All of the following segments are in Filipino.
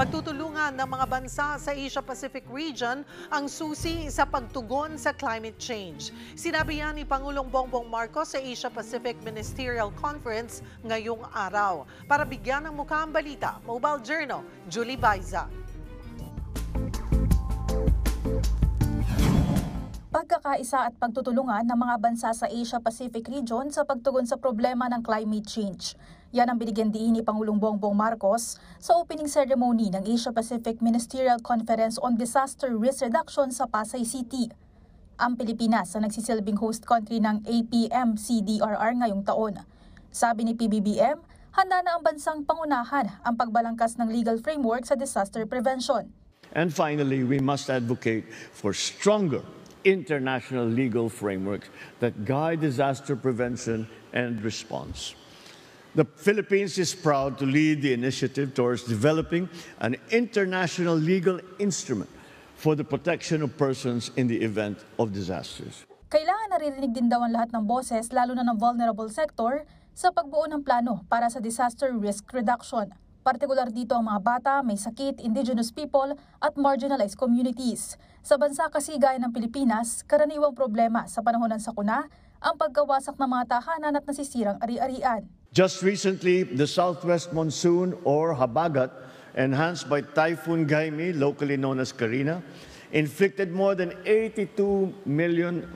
Pagtutulungan ng mga bansa sa Asia-Pacific region ang susi sa pagtugon sa climate change. Sinabi yan ni Pangulong Bongbong Marcos sa Asia-Pacific Ministerial Conference ngayong araw. Para bigyan ng mukha ang balita, Mobile Journal, Julie Baiza. Pagkakaisa at pagtutulungan ng mga bansa sa Asia-Pacific region sa pagtugon sa problema ng climate change. Yan ang binigyan diin ni Pangulong Bongbong Marcos sa opening ceremony ng Asia-Pacific Ministerial Conference on Disaster Risk Reduction sa Pasay City. Ang Pilipinas ang nagsisilbing host country ng APM-CDRR ngayong taon. Sabi ni PBBM, handa na ang bansang pangunahan ang pagbalangkas ng legal framework sa disaster prevention. And finally, we must advocate for stronger international legal frameworks that guide disaster prevention and response. The Philippines is proud to lead the initiative towards developing an international legal instrument for the protection of persons in the event of disasters. Kailangan naririnig din daw ang lahat ng boses, lalo na ng vulnerable sector, sa pagbuo ng plano para sa disaster risk reduction. Partikular dito ang mga bata, may sakit, indigenous people at marginalized communities. Sa bansa kasi gaya ng Pilipinas, karaniwang problema sa panahon ng sakuna ang pagkawasak ng mga tahanan at nasisirang ari-arian. Just recently, the southwest monsoon or Habagat, enhanced by Typhoon Gaimi, locally known as Karina, inflicted more than $82 million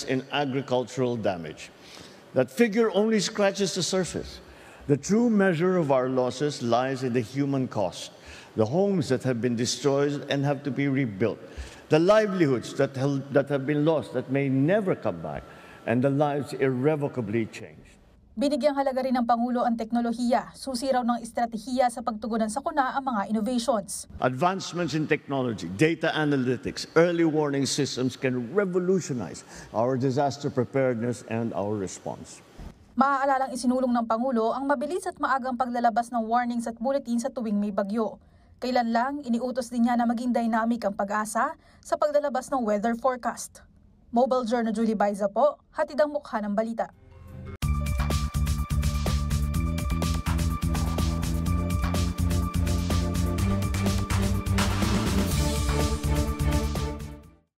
in agricultural damage. That figure only scratches the surface. The true measure of our losses lies in the human cost, the homes that have been destroyed and have to be rebuilt, the livelihoods that have been lost that may never come back, and the lives irrevocably changed. Binigyang halaga rin ng Pangulo ang teknolohiya, susi raw ng estratehiya sa pagtugunan sa sakuna ang mga innovations. Advancements in technology, data analytics, early warning systems can revolutionize our disaster preparedness and our response. Maaalalang isinulong ng Pangulo ang mabilis at maagang paglalabas ng warnings at bulletin sa tuwing may bagyo. Kailan lang, iniutos din niya na maging dynamic ang pag-asa sa paglalabas ng weather forecast. Mobile Journal Julie Baiza po, hatid ang mukha ng balita.